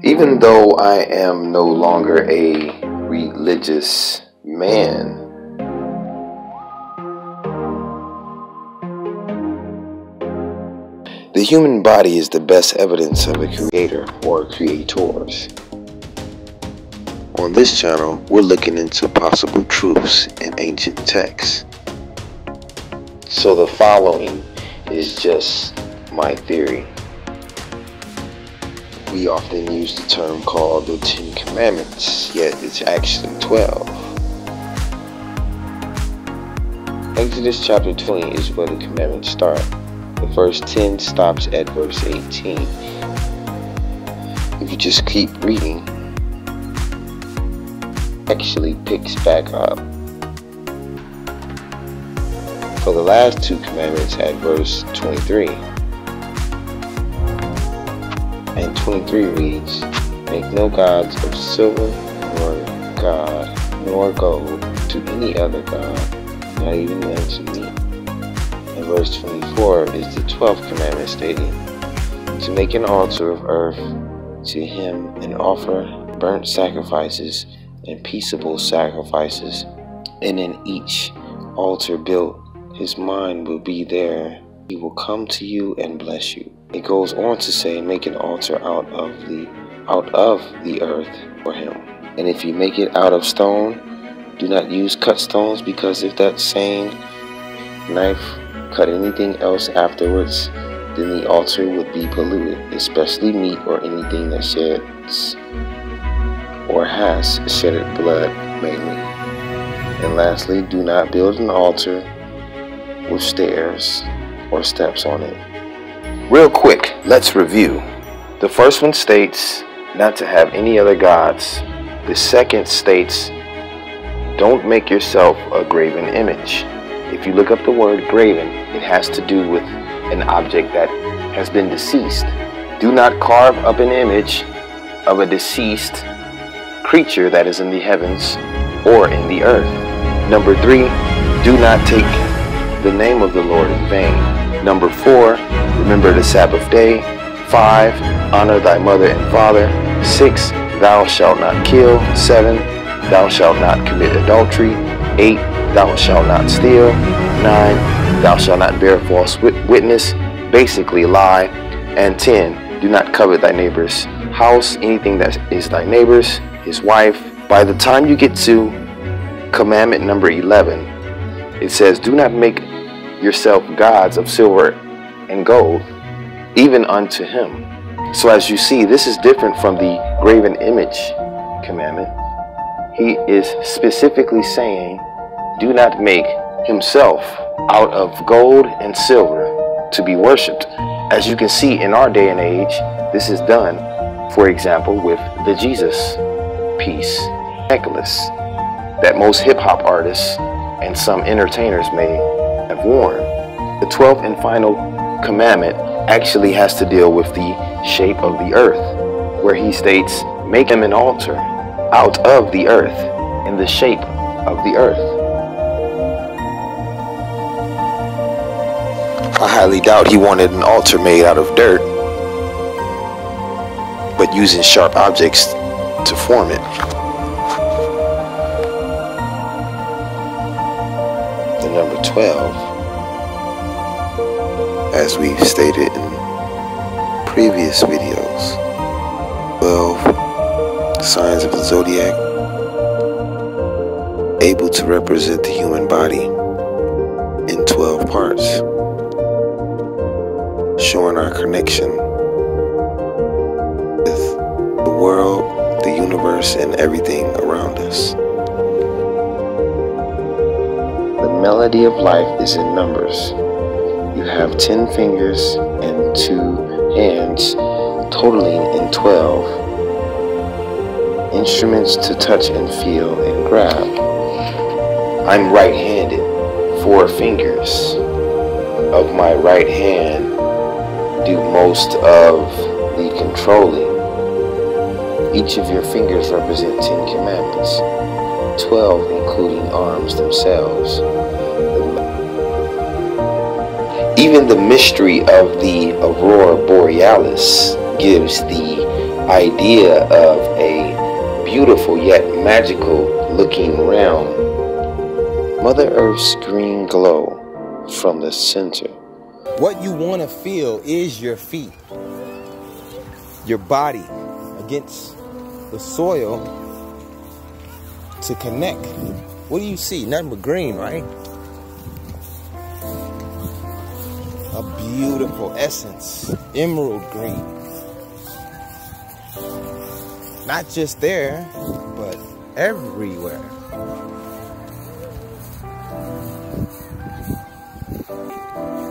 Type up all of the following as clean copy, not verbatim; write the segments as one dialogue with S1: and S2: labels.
S1: Even though I am no longer a religious man, the human body is the best evidence of a creator or creators. On this channel, we're looking into possible truths in ancient texts. So the following is just my theory. We often use the term called the 10 Commandments, yet it's actually 12. Exodus chapter 20 is where the commandments start. The first 10 stops at verse 18. If you just keep reading, it actually picks back up. So the last 2 commandments at verse 23. And 23 reads, "Make no gods of silver, nor gold to any other god, not even unto me." And verse 24 is the 12th commandment, stating, "To make an altar of earth to him and offer burnt sacrifices and peaceable sacrifices, and in each altar built, his mind will be there. He will come to you and bless you." It goes on to say, make an altar out of the earth for him. And if you make it out of stone, do not use cut stones, because if that same knife cut anything else afterwards, then the altar would be polluted, especially meat or anything that sheds or has shedded blood mainly. And lastly, do not build an altar with stairs or steps on it. Real quick, let's review. The first one states not to have any other gods. The second states don't make yourself a graven image. If you look up the word graven, it has to do with an object that has been deceased. Do not carve up an image of a deceased creature that is in the heavens or in the earth. Number 3, do not take the name of the Lord in vain. Number 4, remember the Sabbath day. 5, honor thy mother and father. 6, thou shalt not kill. 7, thou shalt not commit adultery. 8, thou shalt not steal. 9, thou shalt not bear false witness, basically lie. And 10, do not covet thy neighbor's house, anything that is thy neighbor's, his wife. By the time you get to commandment number 11, it says, do not make yourself gods of silver and gold, even unto him. So as you see, this is different from the graven image commandment. He is specifically saying, do not make himself out of gold and silver to be worshipped. As you can see in our day and age, this is done, for example, with the Jesus piece necklace that most hip-hop artists and some entertainers may have worn. The 12th and final commandment actually has to deal with the shape of the earth, where he states, make him an altar out of the earth, in the shape of the earth. I highly doubt he wanted an altar made out of dirt, but using sharp objects to form it. The number 12, as we've stated in previous videos, 12 signs of the zodiac, able to represent the human body in 12 parts, showing our connection with the world, the universe, and everything around us. The melody of life is in numbers. You have 10 fingers and 2 hands, totaling in 12. Instruments to touch and feel and grab. I'm right-handed. 4 fingers of my right hand do most of the controlling. Each of your fingers represent 10 commandments, 12 including arms themselves. Even the mystery of the aurora borealis gives the idea of a beautiful yet magical looking realm. Mother Earth's green glow from the center.
S2: What you want to feel is your feet, your body against the soil to connect. What do you see? Nothing but green, right? A beautiful essence, emerald green. Not just there, but everywhere.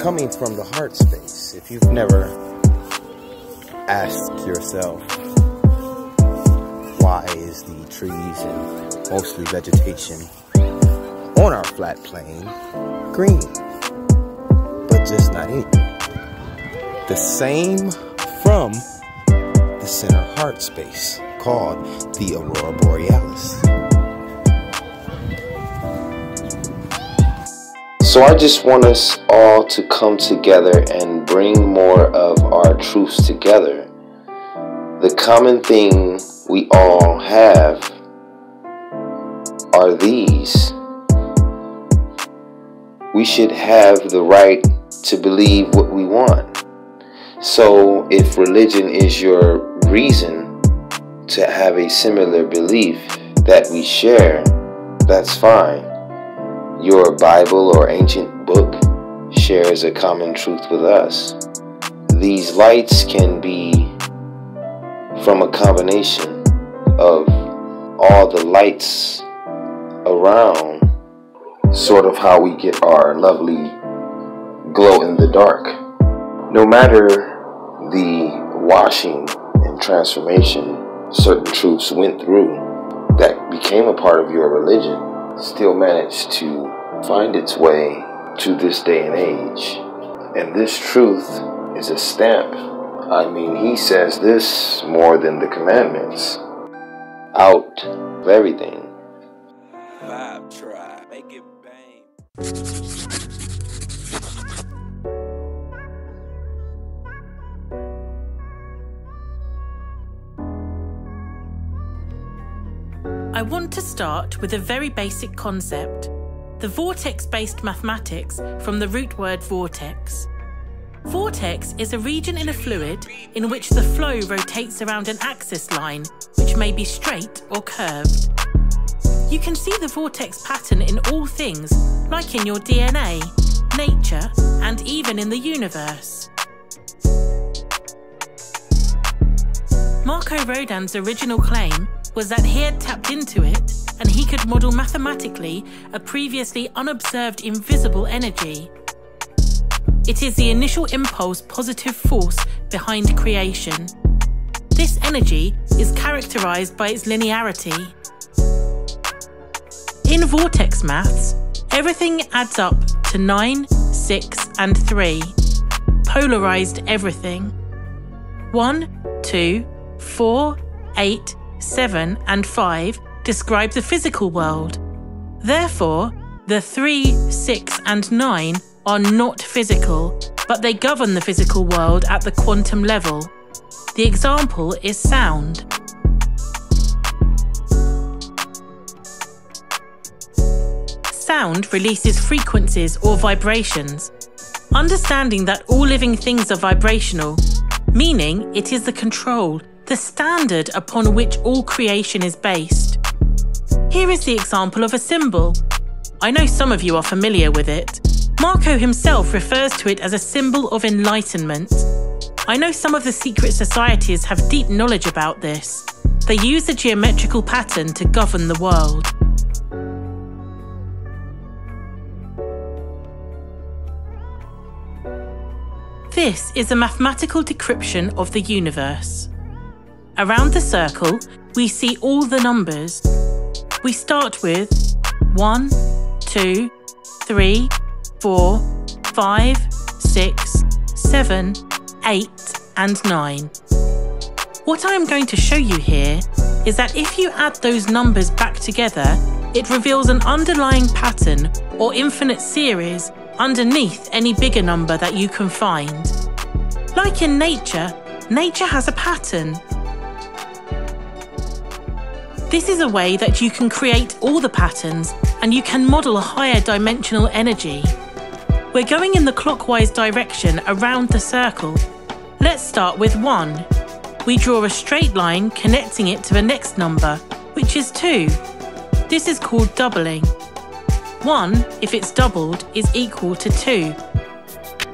S2: Coming from the heart space. If you've never asked yourself, why is the trees and mostly vegetation on our flat plane green? But just not anything. The same from the center heart space called the Aurora Borealis.
S1: So I just want us all to come together and bring more of our truths together. The common thing we all have are these. We should have the right to believe what we want. So if religion is your reason to have a similar belief that we share, that's fine. Your Bible or ancient book shares a common truth with us. These lights can be from a combination of all the lights around, sort of how we get our lovely glow in the dark. No matter the washing and transformation certain truths went through that became a part of your religion, still managed to find its way to this day and age. And this truth is a stamp. I mean, he says this more than the commandments. Out of everything.
S3: Vibe try, make it bang.
S4: I want to start with a very basic concept, the vortex-based mathematics from the root word vortex. Vortex is a region in a fluid in which the flow rotates around an axis line, which may be straight or curved. You can see the vortex pattern in all things, like in your DNA, nature, and even in the universe. Marco Rodin's original claim was that he had tapped into it and he could model mathematically a previously unobserved invisible energy. It is the initial impulse positive force behind creation. This energy is characterized by its linearity. In vortex maths, everything adds up to 9, 6, and 3. Polarized everything. 1, 2, 4, 8, 7, and 5 describe the physical world. Therefore, the 3, 6, and 9 are not physical, but they govern the physical world at the quantum level. The example is sound. Sound releases frequencies or vibrations. Understanding that all living things are vibrational, meaning it is the control, the standard upon which all creation is based. Here is the example of a symbol. I know some of you are familiar with it. Marco himself refers to it as a symbol of enlightenment. I know some of the secret societies have deep knowledge about this. They use the geometrical pattern to govern the world. This is a mathematical decryption of the universe. Around the circle, we see all the numbers. We start with 1, 2, 3, 4, 5, 6, 7, 8, and 9. What I am going to show you here is that if you add those numbers back together, it reveals an underlying pattern or infinite series underneath any bigger number that you can find. Like in nature, nature has a pattern. This is a way that you can create all the patterns and you can model a higher dimensional energy. We're going in the clockwise direction around the circle. Let's start with 1. We draw a straight line connecting it to the next number, which is 2. This is called doubling. 1, if it's doubled, is equal to 2.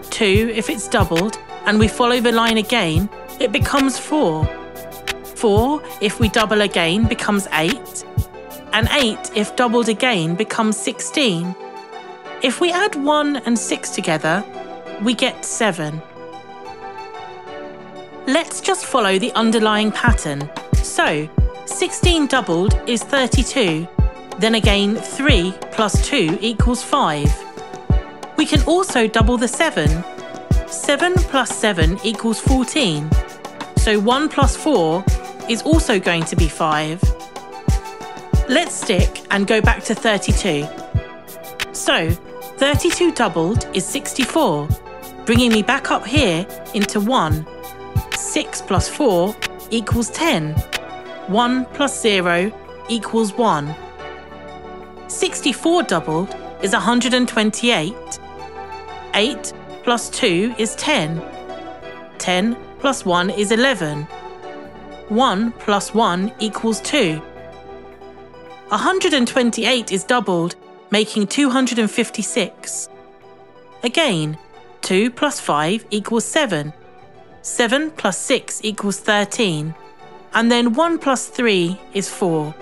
S4: 2, if it's doubled, and we follow the line again, it becomes 4. 4, if we double again, becomes 8. And 8, if doubled again, becomes 16. If we add 1 and 6 together, we get 7. Let's just follow the underlying pattern. So, 16 doubled is 32. Then again, 3 plus 2 equals 5. We can also double the 7. 7 plus 7 equals 14. So 1 plus 4 is also going to be 5. Let's stick and go back to 32. So, 32 doubled is 64, bringing me back up here into 1. 6 plus 4 equals 10. 1 plus 0 equals 1. 64 doubled is 128. 8 plus 2 is 10. 10 plus 1 is 11. 1 plus 1 equals 2. 128 is doubled, making 256. Again, 2 plus 5 equals 7. 7 plus 6 equals 13. And then 1 plus 3 is 4.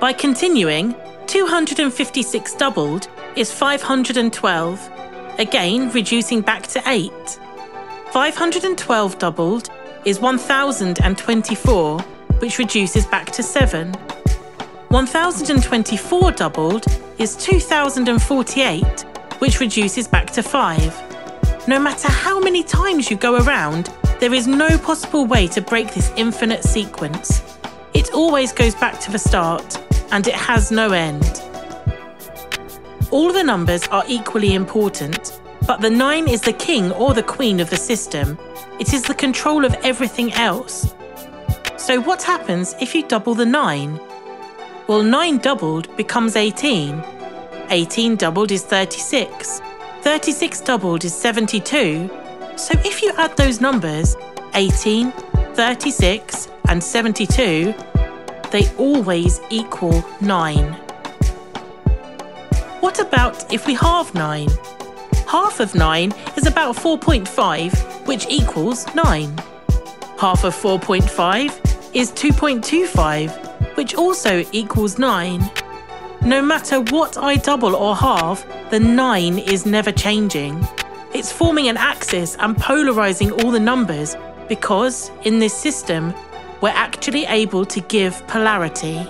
S4: By continuing, 256 doubled is 512, again reducing back to 8. 512 doubled is 1024, which reduces back to 7. 1024 doubled is 2048, which reduces back to 5. No matter how many times you go around, there is no possible way to break this infinite sequence. It always goes back to the start, and it has no end. All the numbers are equally important, but the 9 is the king or the queen of the system. It is the control of everything else. So what happens if you double the 9? Well, 9 doubled becomes 18. 18 doubled is 36. 36 doubled is 72. So if you add those numbers, 18, 36, and 72, they always equal 9. What about if we halve 9? Half of 9 is about 4.5, which equals 9. Half of 4.5 is 2.25, which also equals 9. No matter what I double or halve, the 9 is never changing. It's forming an axis and polarizing all the numbers because, in this system, we're actually able to give polarity.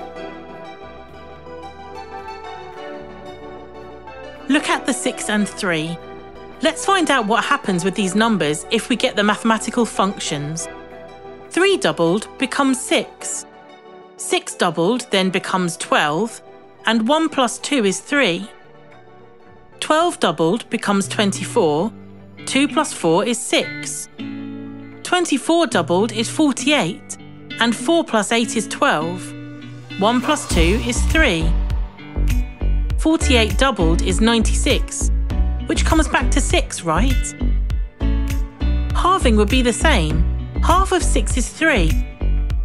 S4: Look at the 6 and 3. Let's find out what happens with these numbers if we get the mathematical functions. 3 doubled becomes 6. 6 doubled then becomes 12, and 1 plus 2 is 3. 12 doubled becomes 24, 2 plus 4 is 6. 24 doubled is 48, and 4 plus 8 is 12. 1 plus 2 is 3. 48 doubled is 96, which comes back to 6, right? Halving would be the same. Half of 6 is 3.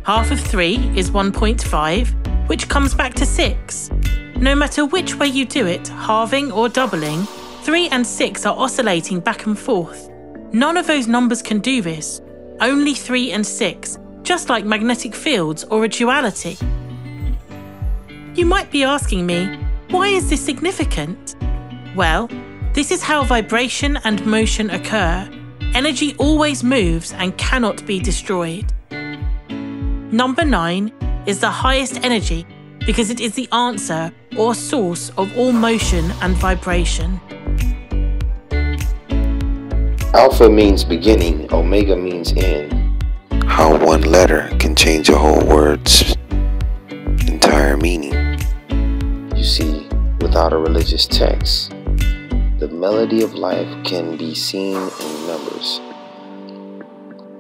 S4: Half of 3 is 1.5, which comes back to 6. No matter which way you do it, halving or doubling, 3 and 6 are oscillating back and forth. None of those numbers can do this. Only 3 and 6, just like magnetic fields or a duality. You might be asking me, why is this significant? Well, this is how vibration and motion occur. Energy always moves and cannot be destroyed. Number 9 is the highest energy because it is the answer or source of all motion and vibration.
S1: Alpha means beginning, Omega means end. How one letter can change a whole word's entire meaning. You see, without a religious text, the melody of life can be seen in numbers.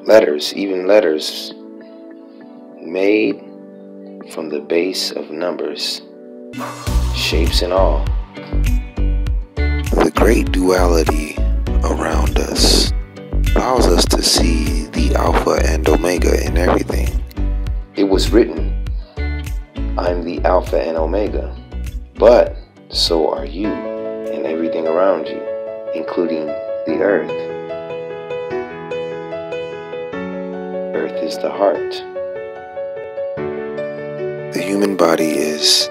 S1: letters, even letters made from the base of numbers, shapes and all. The great duality around us allows us to see the Alpha and Omega in everything. It was written, I'm the Alpha and Omega, but so are you and everything around you, including the earth. Earth is the heart. The human body is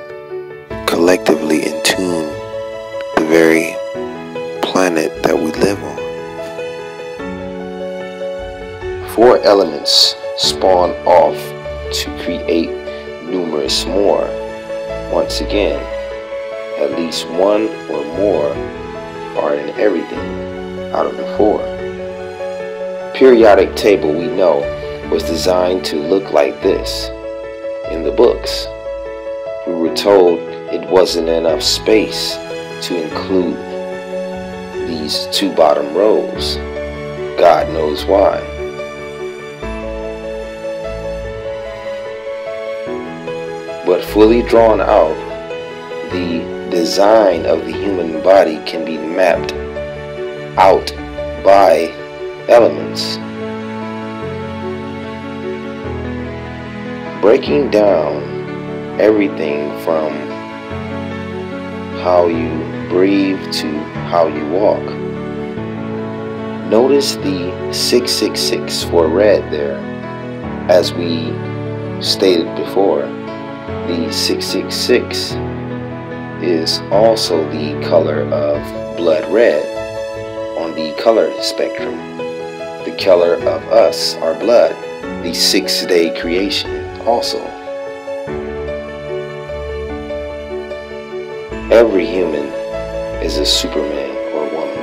S1: collectively in tune with the very planet that we live on. 4 elements spawn off to create numerous more. Once again, at least one or more are in everything out of the 4. Periodic table, we know, was designed to look like this in the books. We were told it wasn't enough space to include these 2 bottom rows. God knows why. But fully drawn out, the design of the human body can be mapped out by elements. Breaking down everything from how you breathe to how you walk. Notice the 666 for red there. As we stated before, the 666 is also the color of blood red on the color spectrum. The color of us, our blood, the 6-day creation also. Every human is a Superman or woman.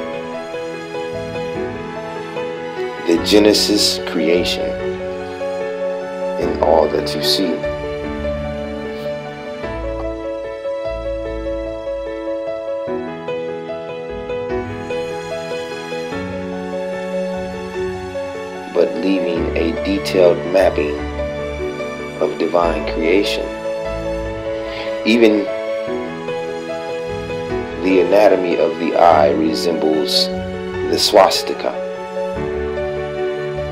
S1: The Genesis creation in all that you see. But leaving a detailed mapping of divine creation. Even the anatomy of the eye resembles the swastika,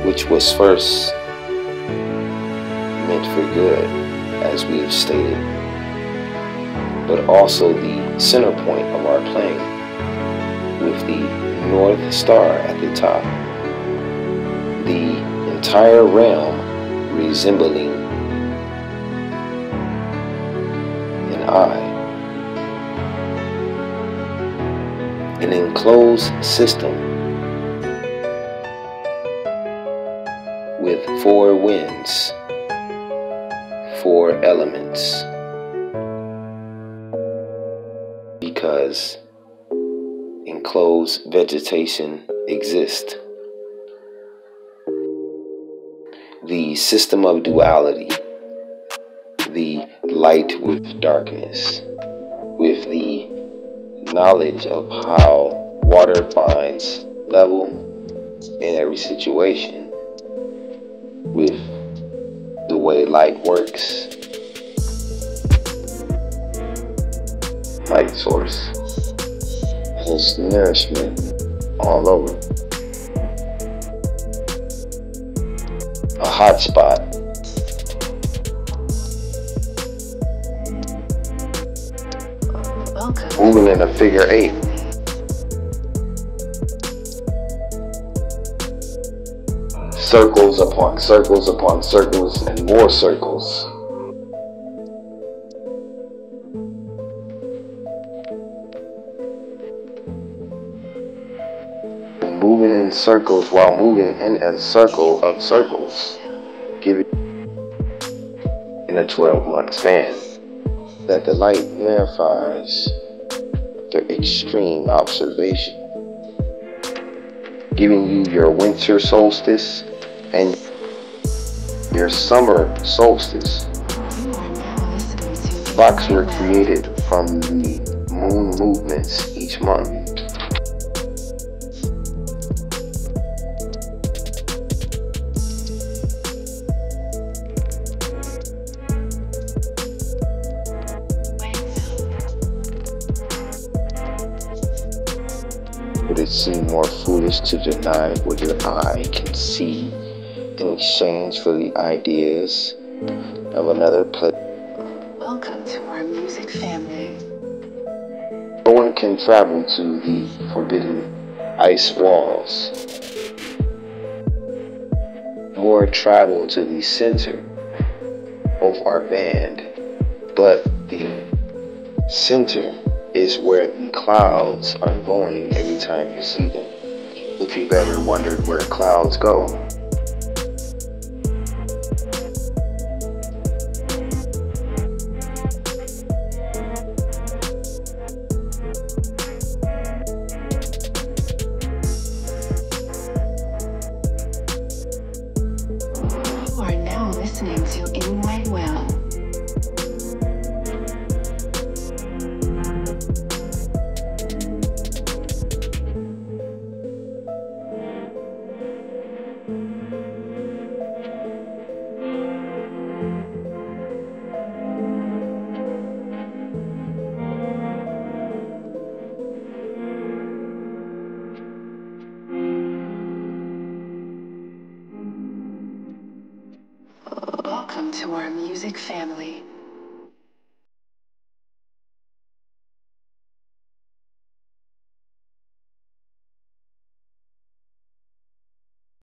S1: which was first meant for good, as we have stated, but also the center point of our plane, with the North Star at the top. The entire realm resembling an eye. An enclosed system with 4 winds, 4 elements, because enclosed vegetation exists. The system of duality, the light with darkness, with the knowledge of how water finds level in every situation, with the way light works. Light source has nourishment all over. A hot spot. Moving in a figure 8. Circles upon circles upon circles and more circles. Moving in circles while moving in a circle of circles. Give it in a 12-month span. That the light verifies the extreme observation, giving you your winter solstice and your summer solstice. Clocks were created from the moon movements each month. seem more foolish to deny what your eye can see in exchange for the ideas of another place.
S5: Welcome to our music family.
S1: No one can travel to the forbidden ice walls, nor travel to the center of our band, but the center is where the clouds are going every time you see them. If you've ever wondered where clouds go,
S5: You are now listening to Enlightenment. Welcome to our music family.